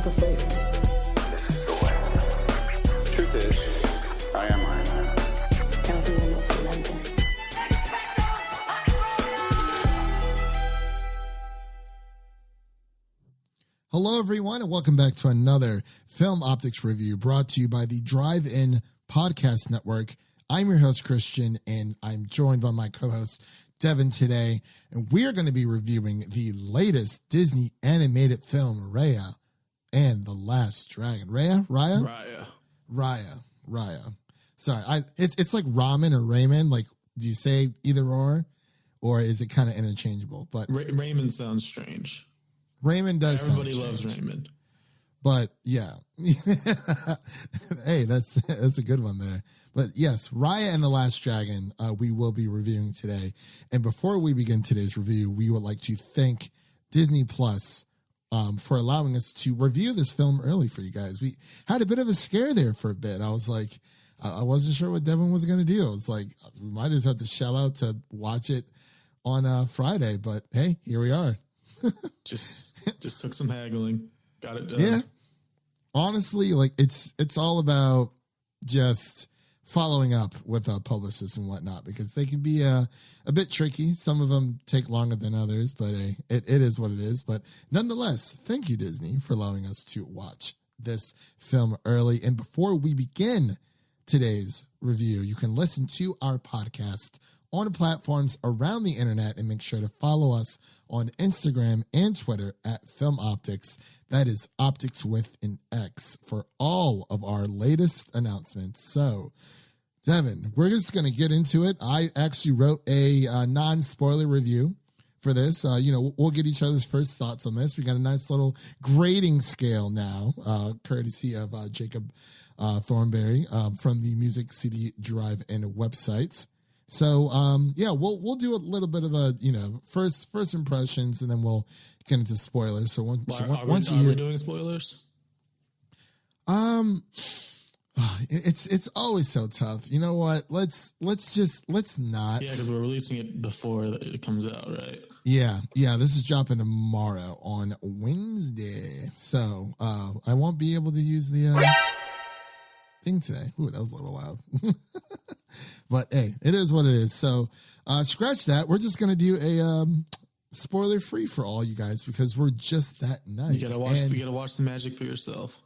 leap of faith. This is the way. Truth is, I am Iron Man. Tells me I'm not relentless. Hello, everyone, and welcome back to another Film Optix review brought to you by the Drive-In Podcast Network. I'm your host, Christian, and I'm joined by my co-host, Devin, today. And we are going to be reviewing the latest Disney animated film, Raya and the Last Dragon. Raya. Sorry, it's like ramen or ramen. Like, do you say either or is it kind of interchangeable? But Raymond sounds strange. Raymond does. Everybody loves Raymond. But yeah, hey, that's a good one there. But yes, Raya and the Last Dragon, we will be reviewing today. And before we begin today's review, we would like to thank Disney Plus for allowing us to review this film early for you guys. We had a bit of a scare there for a bit. I was like, I wasn't sure what Devin was going to do. It's like, we might just have to shell out to watch it on Friday. But hey, here we are. just took some haggling, got it done. Yeah, honestly, like it's all about just following up with publicists and whatnot, because they can be a bit tricky. Some of them take longer than others, but it is what it is. But nonetheless, thank you, Disney, for allowing us to watch this film early. And before we begin today's review, you can listen to our podcast on platforms around the internet, and make sure to follow us on Instagram and Twitter at Film Optix. That is Optix with an X for all of our latest announcements. So, Devin, we're just going to get into it. I actually wrote a non-spoiler review for this. We'll get each other's first thoughts on this. We got a nice little grading scale now, courtesy of Jacob Thornberry from the Music CD Drive-In website. So, we'll do a little bit of a, first impressions, and then we'll get into spoilers. So once we're doing spoilers? It's always so tough. You know what? Let's not. Yeah, because we're releasing it before it comes out, right? Yeah. This is dropping tomorrow on Wednesday. So, I won't be able to use the thing today. Ooh, that was a little loud. But hey, it is what it is. So scratch that. We're just gonna do a spoiler free for all you guys, because we're just that nice. You gotta watch the magic for yourself.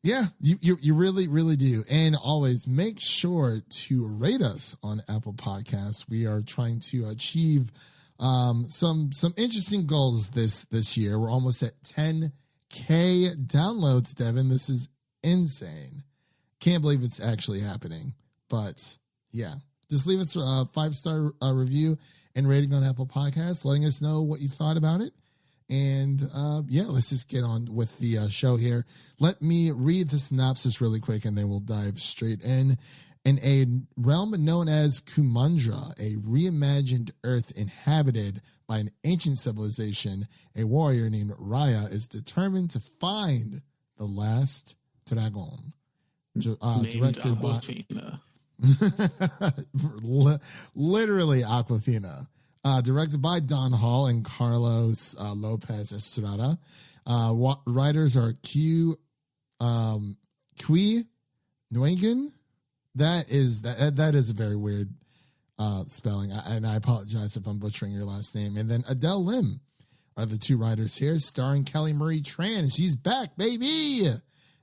Yeah, you really, really do. And always make sure to rate us on Apple Podcasts. We are trying to achieve some interesting goals this year. We're almost at 10K downloads, Devin. This is insane. Can't believe it's actually happening. But yeah, just leave us a 5-star review and rating on Apple Podcasts, letting us know what you thought about it. And let's just get on with the show here. Let me read the synopsis really quick, and then we'll dive straight in. In a realm known as Kumandra, a reimagined Earth inhabited by an ancient civilization, a warrior named Raya is determined to find the last dragon. Directed by Awkwafina. Literally Awkwafina. Directed by Don Hall and Carlos López Estrada. Writers are Nguyen. That is a very weird spelling, and I apologize if I'm butchering your last name. And then Adele Lim are the two writers here, starring Kelly Marie Tran. She's back, baby.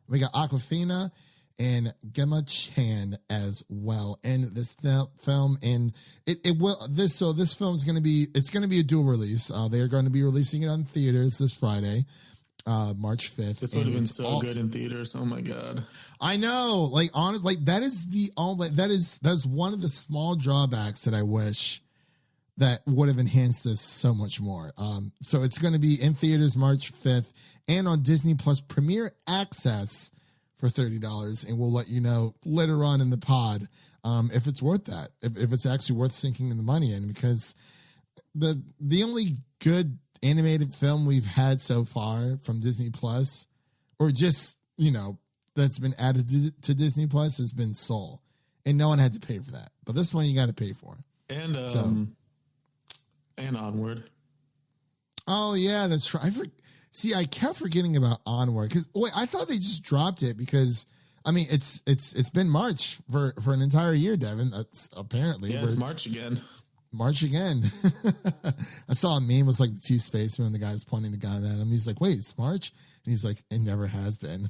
We got Awkwafina and Gemma Chan as well in this film, and this film is going to be a dual release. They are going to be releasing it on theaters this Friday, March 5th. This would have been so good in theaters. Oh my god! I know, like honestly, that's one of the small drawbacks that I wish that would have enhanced this so much more. So it's going to be in theaters March 5th and on Disney Plus Premier Access for $30, and we'll let you know later on in the pod if it's worth that, if it's actually worth sinking in the money in, because the only good animated film we've had so far from Disney Plus, or just that's been added to Disney Plus, has been Soul, and no one had to pay for that. But this one you got to pay for, and Onward. Oh yeah, that's right. See, I kept forgetting about Onward because wait, I thought they just dropped it because I mean it's been March for an entire year, Devin. That's apparently Yeah, it's March again. March again. I saw a meme was like the two spacemen. The guy was pointing the gun at him. He's like, "Wait, it's March," and he's like, "It never has been.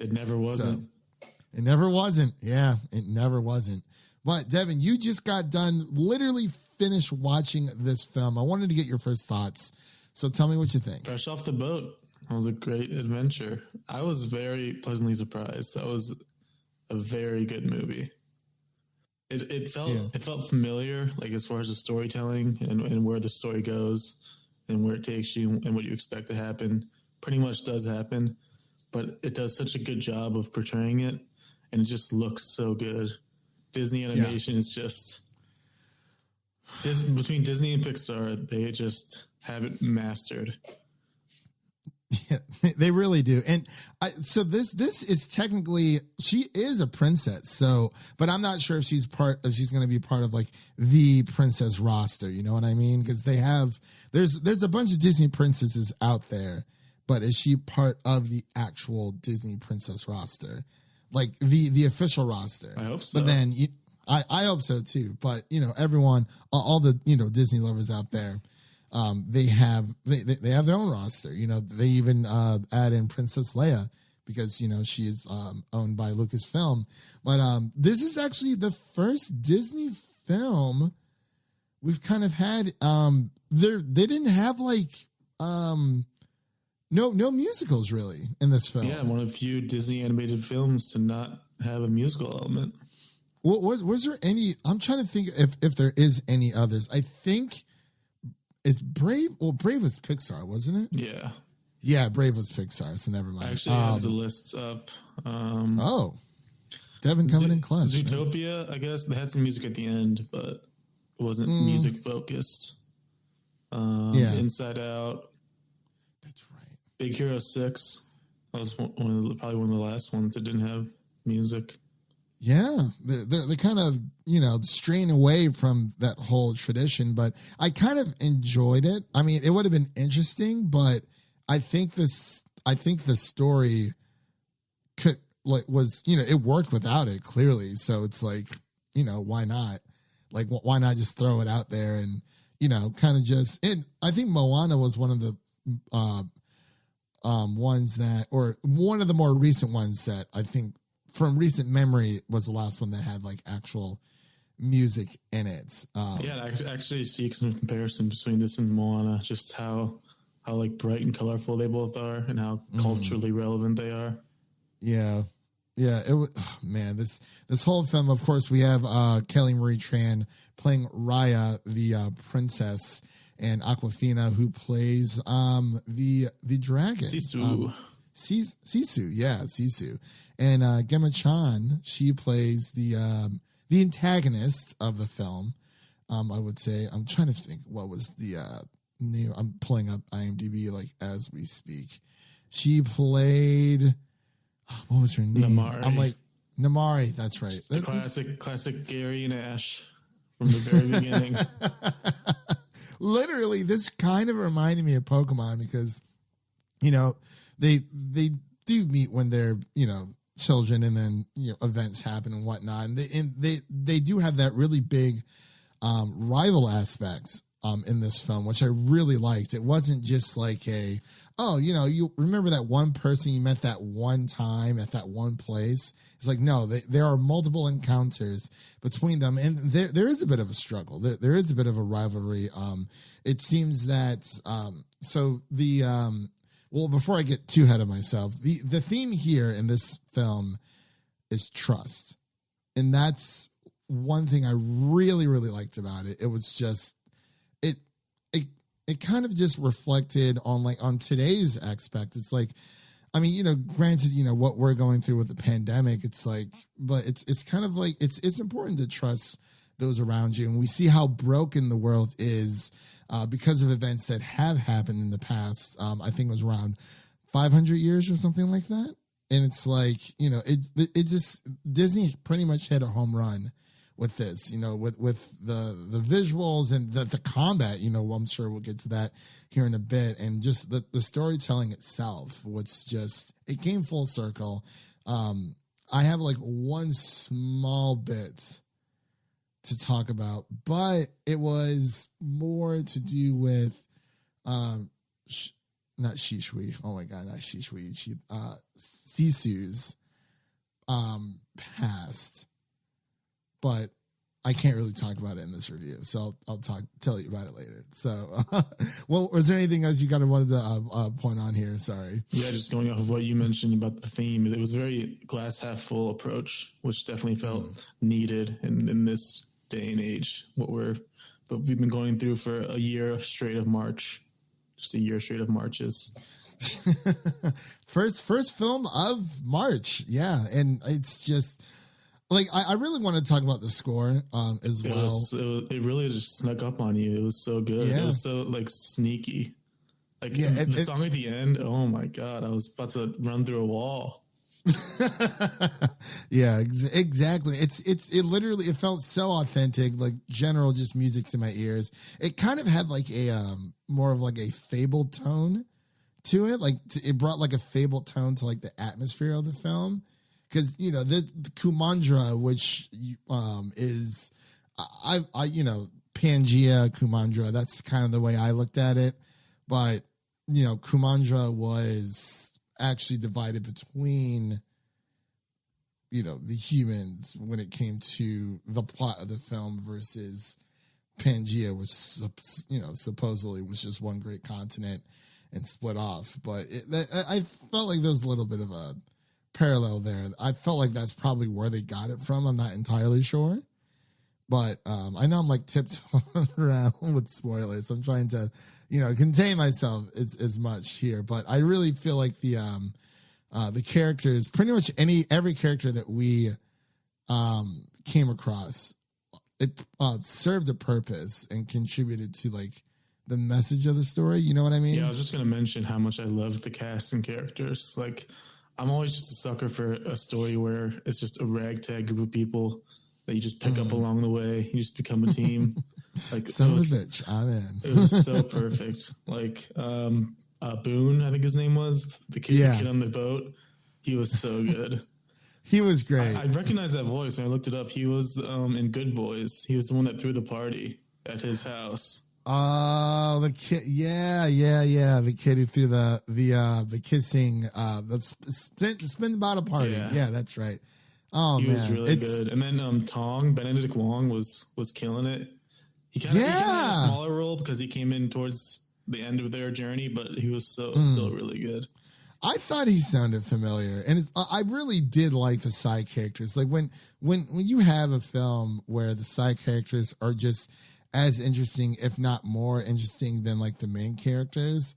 It never wasn't." So, it never wasn't. Yeah, it never wasn't. But Devin, you just got done, literally finished watching this film. I wanted to get your first thoughts. So tell me what you think. Fresh off the boat. That was a great adventure. I was very pleasantly surprised. That was a very good movie. It felt familiar, like as far as the storytelling and where the story goes and where it takes you and what you expect to happen. Pretty much does happen, but it does such a good job of portraying it, and it just looks so good. Disney animation is just between Disney and Pixar, they just have it mastered. Yeah, they really do. And so this is technically, she is a princess. So, but I'm not sure if she's going to be part of like the princess roster. You know what I mean? Because there's a bunch of Disney princesses out there, but is she part of the actual Disney princess roster? Like the official roster? I hope so. But then I hope so too. But everyone, all the, Disney lovers out there, they have their own roster. They even add in Princess Leia because she is owned by Lucasfilm. But this is actually the first Disney film we've kind of had. They didn't have like no musicals really in this film. Yeah, one of the few Disney animated films to not have a musical element. Was there any? I'm trying to think if there is any others. I think. Is Brave? Well, Brave was Pixar, wasn't it? Yeah. Yeah, Brave was Pixar, so never mind. I actually have the list up. Devin coming in clutch. Zootopia, I guess. They had some music at the end, but it wasn't music focused. Inside Out. That's right. Big Hero 6. That was probably one of the last ones that didn't have music. Yeah, they're kind of straying away from that whole tradition, but I kind of enjoyed it. I mean, it would have been interesting, but I think the story was it worked without it clearly. So it's like why not? Like why not just throw it out there and kind of just. And I think Moana was one of the ones that, or one of the more recent ones that I think. From recent memory was the last one that had like actual music in it. I actually see some comparison between this and Moana, just how like bright and colorful they both are and how culturally relevant they are. Yeah. It was, this whole film, of course, we have Kelly Marie Tran playing Raya, the princess, and Awkwafina, who plays the dragon. Sisu. Sisu. And Gemma Chan, she plays the antagonist of the film. I would say. I'm trying to think what was the name. I'm pulling up IMDb like as we speak. She played. What was her name? Namari. I'm like Namari. That's right. The classic Gary and Ash from the very beginning. Literally, this kind of reminded me of Pokemon because, they do meet when they're children, and then events happen and whatnot, and they do have that really big rival aspects in this film, which I really liked. It wasn't just like you remember that one person you met that one time at that one place. It's like, no, there are multiple encounters between them, and there is a bit of a struggle. There is a bit of a rivalry. It seems that well, before I get too ahead of myself, the theme here in this film is trust. And that's one thing I really, really liked about it. It was just, it kind of just reflected on today's aspect. It's like, I mean, granted, what we're going through with the pandemic, it's like, but it's kind of like, it's important to trust those around you. And we see how broken the world is because of events that have happened in the past. I think it was around 500 years or something like that. And it's like, it just, Disney pretty much hit a home run with this, with the visuals and the combat. I'm sure we'll get to that here in a bit, and just the storytelling itself was just, it came full circle. I have like one small bit to talk about, but it was more to do with not Shishui. Oh my god, not Shishui. Sisu's past, but I can't really talk about it in this review, so I'll tell you about it later. So, well, was there anything else you wanted to point on here? Sorry. Yeah, just going off of what you mentioned about the theme, it was a very glass half full approach, which definitely felt needed in this day and age. What we've been going through for a year straight of March, just a year straight of marches. first film of March, yeah, and it's just. Like, I really want to talk about the score as well. It really just snuck up on you. It was so good. Yeah. It was so, like, sneaky. Like, the song at the end, oh, my God. I was about to run through a wall. Yeah, exactly. It literally, it felt so authentic, like general just music to my ears. It kind of had, like, a more of, like, a fabled tone to it. Like, it brought, like, a fabled tone to, like, the atmosphere of the film. Because, the Kumandra, which is, Pangea, Kumandra, that's kind of the way I looked at it. But, Kumandra was actually divided between, the humans when it came to the plot of the film versus Pangea, which, supposedly was just one great continent and split off. But I felt like there was a little bit of a parallel there. I felt like that's probably where they got it from. I'm not entirely sure, but I know I'm like tiptoeing around with spoilers. I'm trying to, contain myself as much here, but I really feel like the characters, pretty much every character that we came across, it served a purpose and contributed to like the message of the story. You know what I mean? Yeah, I was just going to mention how much I love the cast and characters. Like, I'm always just a sucker for a story where it's just a ragtag group of people that you just pick up along the way. You just become a team. Like, son of a bitch, I'm in. It was so perfect. Like, Boone, I think his name was, the kid on the boat. He was so good. He was great. I recognized that voice, and I looked it up. He was in Good Boys. He was the one that threw the party at his house. Oh, the kid! Yeah. The kid who threw the kissing, the spin the bottle party. Yeah, that's right. Oh, he was really good. And then Tong, Benedict Wong was killing it. He kind of had a smaller role because he came in towards the end of their journey, but he was so really good. I thought he sounded familiar, and I really did like the side characters. Like when you have a film where the side characters are just as interesting, if not more interesting than like the main characters,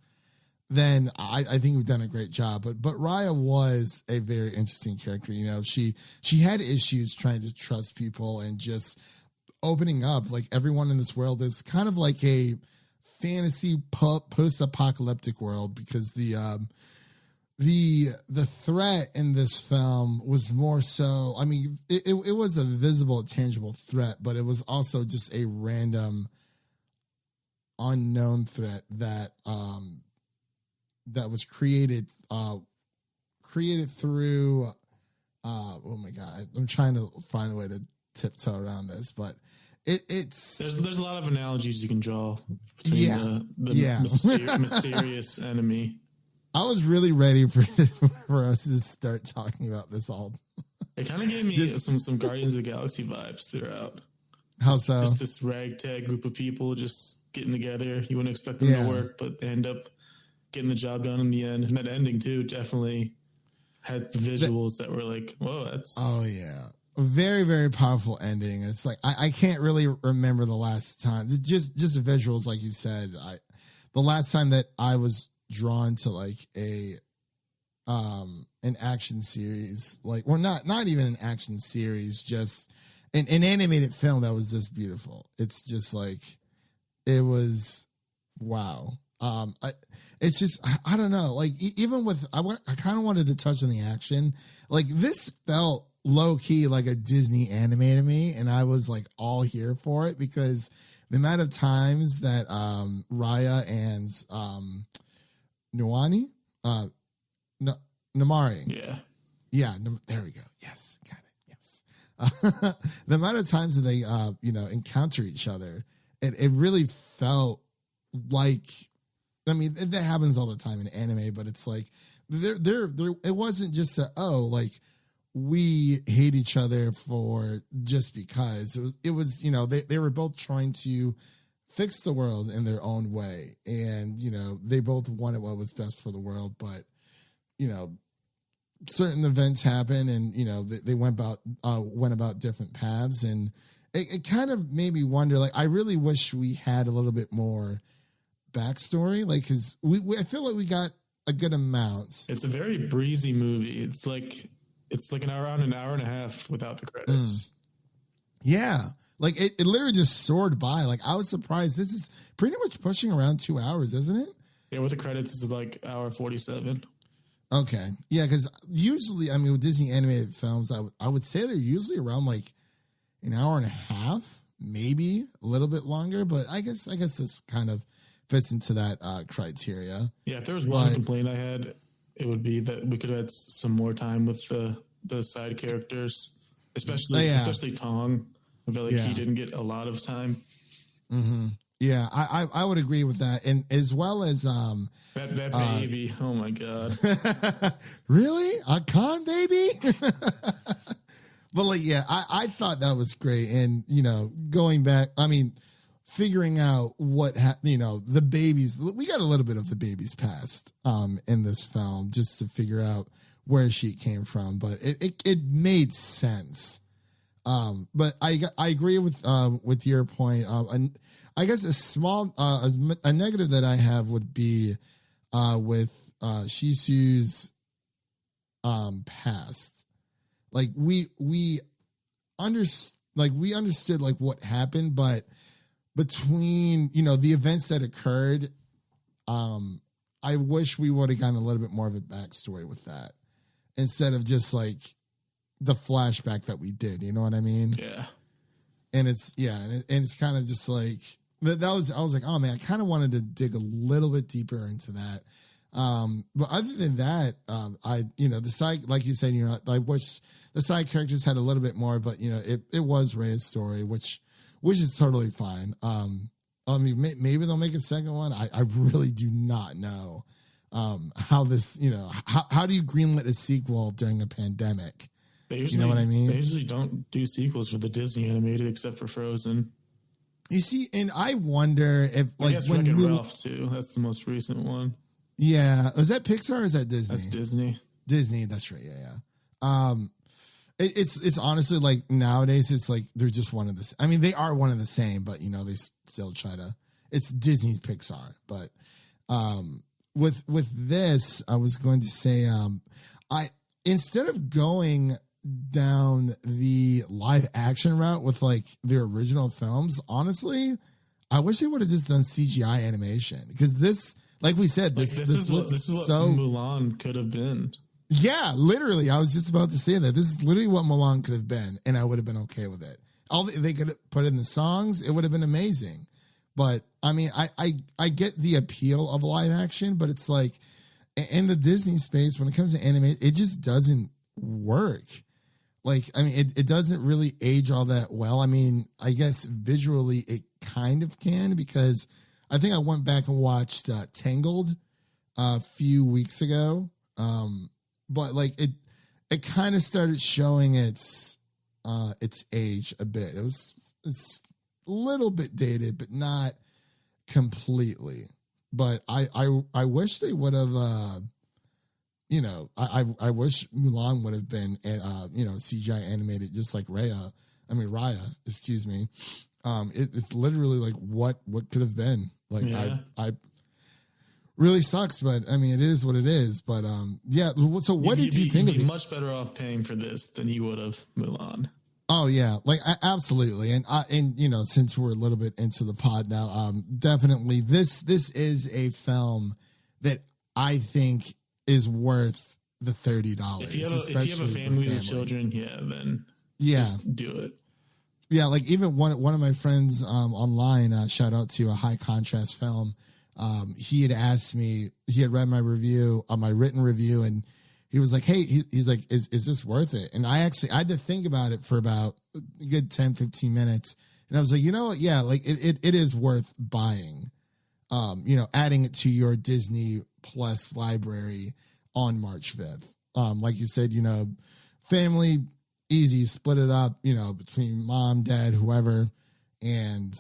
then I think we've done a great job. But Raya was a very interesting character. She had issues trying to trust people and just opening up. Like everyone in this world is kind of like a fantasy post-apocalyptic world, because the threat in this film was more so, I mean, it was a visible, tangible threat, but it was also just a random unknown threat that was created through oh my god, I'm trying to find a way to tiptoe around this, but it's there's a lot of analogies you can draw between the mysterious enemy. I was really ready for us to start talking about this all. It kind of gave me some Guardians of the Galaxy vibes throughout. How so? Just this ragtag group of people just getting together. You wouldn't expect them to work, but they end up getting the job done in the end. And that ending too definitely had the visuals that were like, whoa, that's... Oh yeah. A very, very powerful ending. It's like, I can't really remember the last time. Just the visuals, like you said. The last time that I was drawn to like an action series, like, or not even an action series, just an animated film that was this beautiful. It's just like, it was wow. It's just, I don't know, like even with, I kind of wanted to touch on the action. Like this felt low key like a Disney anime to me, and I was like all here for it because the amount of times that Raya and Nuani, Namari, there we go. Yes, got it. Yes, the amount of times that they encounter each other, it really felt like. I mean, that happens all the time in anime, but it's like there. It wasn't just we hate each other for just because it was they were both trying to fix the world in their own way, and they both wanted what was best for the world, but certain events happen, and they went about different paths, and it kind of made me wonder. Like, I really wish we had a little bit more backstory, like, because I feel like we got a good amount. It's a very breezy movie. It's like around an hour and a half without the credits. Yeah, like it literally just soared by. Like, I was surprised. This is pretty much pushing around 2 hours, isn't it? Yeah, with the credits, it's like hour 47. Okay, yeah, because usually, I mean, with Disney animated films, I would say they're usually around like an hour and a half, maybe a little bit longer. But I guess this kind of fits into that criteria. Yeah, if there was one complaint I had, it would be that we could have had some more time with the side characters, especially Tong. I feel like he didn't get a lot of time. Mm-hmm. Yeah, I would agree with that, and as well as that baby. Oh my god, really, a con baby? But like, yeah, I thought that was great, and going back, I mean, figuring out what the babies. We got a little bit of the baby's past in this film, just to figure out where she came from, but it made sense. But I agree with your point. And I guess a small a negative that I have would be with Shisu's past. Like, we understood like what happened, but between the events that occurred, I wish we would have gotten a little bit more of a backstory with that instead of just like the flashback that we did. You know what I mean? Yeah. And it's kind of just like I was like, oh man, I kind of wanted to dig a little bit deeper into that. But other than that, the side, like you said, I wish the side characters had a little bit more, but it was Raya's story, which is totally fine. I mean, maybe they'll make a second one. I really do not know how this, how do you greenlit a sequel during a pandemic? You know what I mean? They usually don't do sequels for the Disney animated except for Frozen. You see, and I wonder if like when Wreck-It Ralph too. That's the most recent one. Yeah, is that Pixar or is that Disney? That's Disney. Disney, that's right. Yeah. It's honestly like nowadays it's like they're just one of the. I mean, they are one of the same, but they still try to. It's Disney's Pixar, but with this, I was going to say, instead of going down the live action route with like the original films, honestly, I wish they would have just done CGI animation, because this, like we said, this is what Mulan could have been. Yeah, literally. I was just about to say that. This is literally what Mulan could have been, and I would have been okay with it. All they could put in the songs, it would have been amazing. But I mean, I get the appeal of live action, but it's like in the Disney space, when it comes to anime, it just doesn't work. Like, I mean, it doesn't really age all that well. I mean, I guess visually it kind of can, because I think I went back and watched Tangled a few weeks ago. But like it kind of started showing its age a bit. It's a little bit dated, but not completely. But I wish they would have. I wish Mulan would have been CGI animated just like Raya. Excuse me. It's literally like what could have been. Like, yeah. I really sucks, but I mean, it is what it is. But yeah. So what did you think of it? You'd be much better off paying for this than you would have Mulan. Oh yeah, like absolutely, and since we're a little bit into the pod now, definitely this is a film that I think is worth the $30. If you have a family with children, then just do it. Yeah, like even one of my friends online, shout out to a High Contrast Film. He had asked me, he had read my review, my written review, and he was like, hey, he's like, is this worth it? And I had to think about it for about a good 10, 15 minutes. And I was like, you know what? Yeah, like it is worth buying, adding it to your Disney Plus library on March 5th. Like you said, family, easy, split it up, between mom, dad, whoever, and,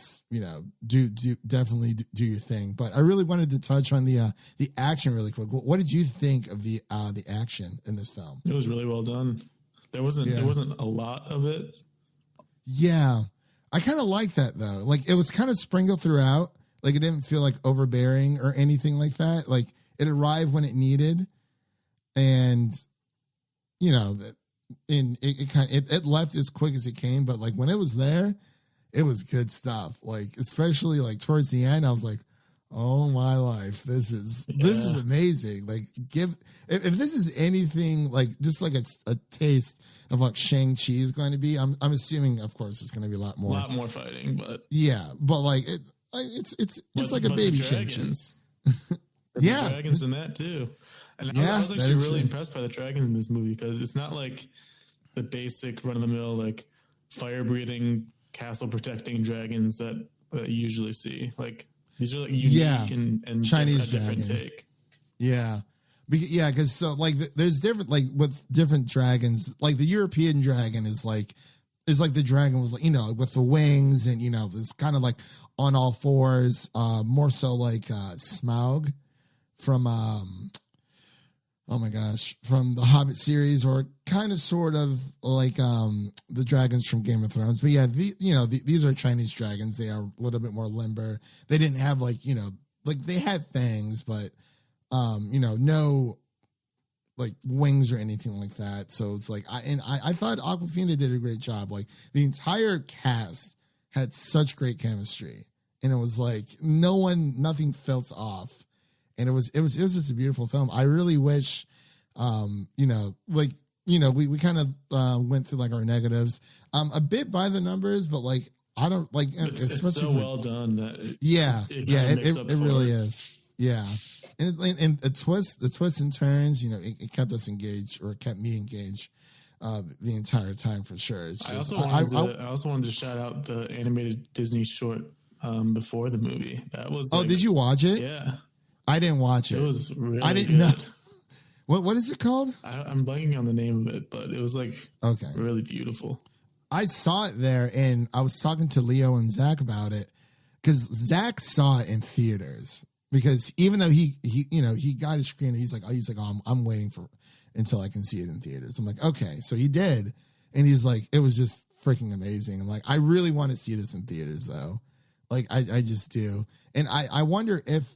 definitely do your thing. But I really wanted to touch on the action really quick. What did you think of the action in this film? It was really well done. There wasn't a lot of it. Yeah. I kind of like that though. Like it was kind of sprinkled throughout. Like it didn't feel like overbearing or anything like that. Like it arrived when it needed, and it left as quick as it came. But like when it was there, it was good stuff. Like especially like towards the end, I was like, oh my life, this is amazing. Like if this is anything like just like a taste of like Shang-Chi is going to be, I'm assuming of course it's going to be a lot more fighting, but but like it's like a baby Shang-Chi. Yeah, dragons in that too. And I was actually really impressed by the dragons in this movie, because it's not like the basic run of the mill like fire breathing, castle protecting dragons that you usually see. Like these are like unique and Chinese a different take. Yeah. Because so like there's different, like with different dragons, like the European dragon is like the dragon with with the wings and this kind of like on all fours, more so like Smaug from from the Hobbit series, or kind of sort of like the dragons from Game of Thrones. But yeah, these are Chinese dragons. They are a little bit more limber. They didn't have like they had fangs, but no like wings or anything like that. So it's like I thought Awkwafina did a great job. Like the entire cast had such great chemistry, and it was like nothing felt off. And it was just a beautiful film. I really wish, we kind of went through like our negatives, a bit by the numbers, but like I don't like it's so well done that it really is. Yeah, and the twists and turns, it kept us engaged, or kept me engaged the entire time for sure. It's just, I also wanted to shout out the animated Disney short before the movie. That was did you watch it? Yeah. I didn't watch it. It was really I didn't know. What is it called? I'm blanking on the name of it, but it was like really beautiful. I saw it there, and I was talking to Leo and Zach about it, because Zach saw it in theaters. Because even though he got his screen, he's like, I'm waiting until I can see it in theaters. I'm like, okay, so he did, and he's like, it was just freaking amazing. I'm like, I really want to see this in theaters though. Like I just do, and I wonder if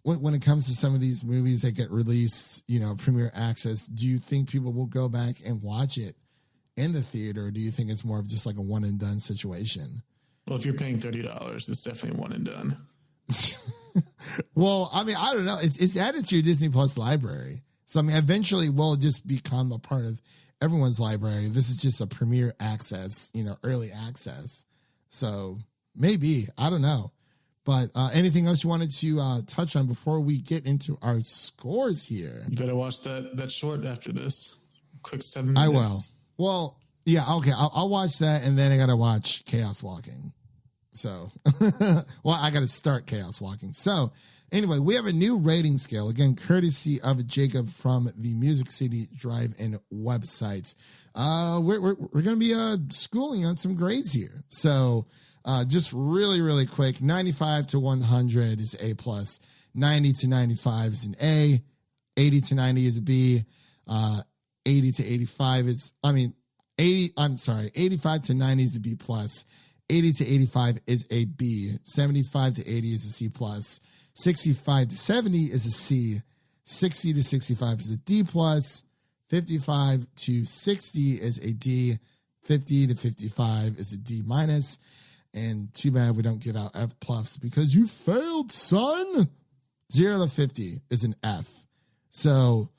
when it comes to some of these movies that get released, premiere access, do you think people will go back and watch it in the theater, or do you think it's more of just like a one and done situation? Well, if you're paying $30, it's definitely one and done. Well, I mean, I don't know. It's added to your Disney Plus library, so I mean, eventually will just become a part of everyone's library. This is just a premiere access, early access. So maybe, I don't know. But anything else you wanted to touch on before we get into our scores here? You better watch that short after this. Quick 7 minutes. I will. Well, yeah, okay. I'll watch that, and then I got to watch Chaos Walking. So, well, I got to start Chaos Walking. So, anyway, we have a new rating scale, again, courtesy of Jacob from the Music City Drive-In websites. We're going to be schooling on some grades here. So, just really, really quick, 95 to 100 is A+, 90 to 95 is an A, 80 to 90 is a B, 80 to 85 is, 85 to 90 is a B+, 80 to 85 is a B, 75 to 80 is a C+, 65 to 70 is a C, 60 to 65 is a D+, 55 to 60 is a D, 50 to 55 is a D-, and too bad we don't give out F+ because you failed, son. 0 to 50 is an F. So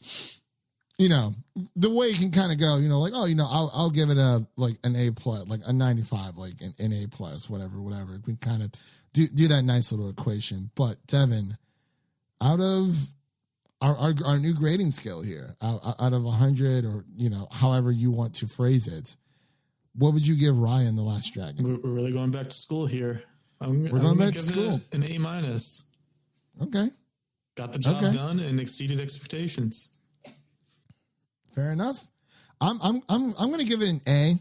you know, the way it can kind of go, you know, like, oh, you know, I'll give it a like an A plus, like a 95, like an A plus, whatever. We kind of do that nice little equation. But Devin, out of our new grading scale here, out of 100, or you know, however you want to phrase it, what would you give Raya and the Last Dragon? We're really going back to school here. We're going back to school. An A minus. Okay. Got the job done and exceeded expectations. Fair enough. I'm going to give it an A.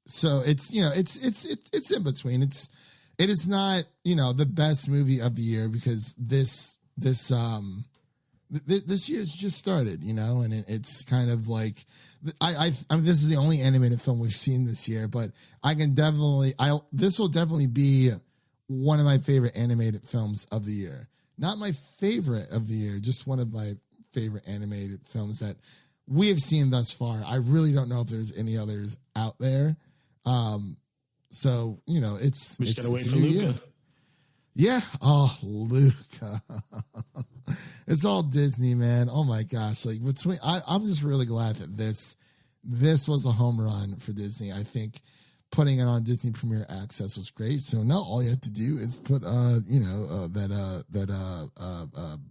So it's, you know, it's in between. It is not, you know, the best movie of the year, because this year's just started, you know, and it's kind of like, I mean, this is the only animated film we've seen this year, but this will definitely be one of my favorite animated films of the year. Not my favorite of the year, just one of my favorite animated films that we have seen thus far. I really don't know if there's any others out there. So, you know, we just gotta wait for Luca. Year. Yeah. Oh, Luca. It's all Disney, man. Oh my gosh. Like I'm just really glad that this was a home run for Disney. I think putting it on Disney Premier Access was great. So now all you have to do is put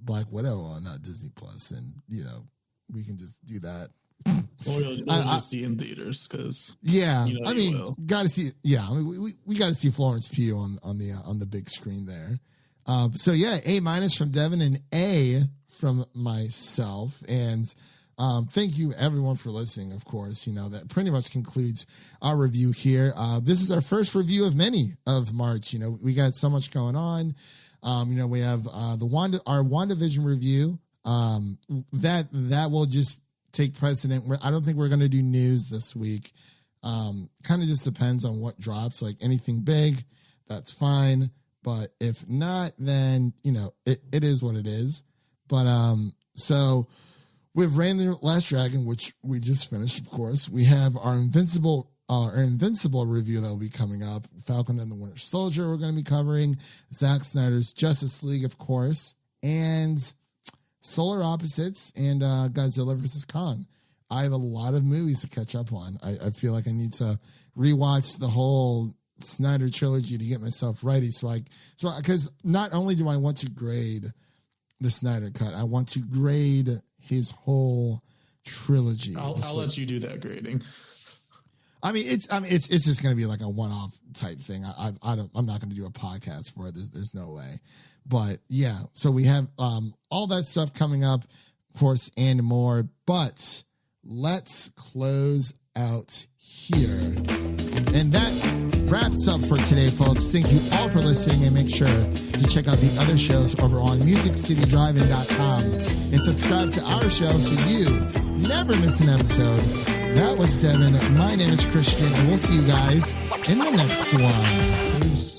Black Widow on Disney Plus, and you know, we can just do that. Or you'll just see in theaters, because yeah, you know, I mean, got to see. Yeah, I mean, we got to see Florence Pugh on the big screen there. So yeah, A minus from Devin and A from myself, and thank you everyone for listening. Of course, you know that pretty much concludes our review here. This is our first review of many of March. You know, we got so much going on. You know, we have our WandaVision review. That will just take precedent. I don't think we're going to do news this week. Kind of just depends on what drops. Like anything big, that's fine. But if not, then, you know, it is what it is. But so with Raya and the Last Dragon, which we just finished, of course, we have our Invincible review that will be coming up. Falcon and the Winter Soldier we're going to be covering. Zack Snyder's Justice League, of course, and Solar Opposites and Godzilla vs. Kong. I have a lot of movies to catch up on. I feel like I need to rewatch the whole Snyder trilogy to get myself ready. So because not only do I want to grade the Snyder Cut, I want to grade his whole trilogy. I'll let you do that grading. I mean, it's just going to be like a one-off type thing. I'm not going to do a podcast for it. There's no way. But yeah, so we have all that stuff coming up, of course, and more. But let's close out here. And that wraps up for today, folks. Thank you all for listening, and make sure to check out the other shows over on MusicCityDriving.com and subscribe to our show so you never miss an episode. That was Devin. My name is Christian, and we'll see you guys in the next one. Peace.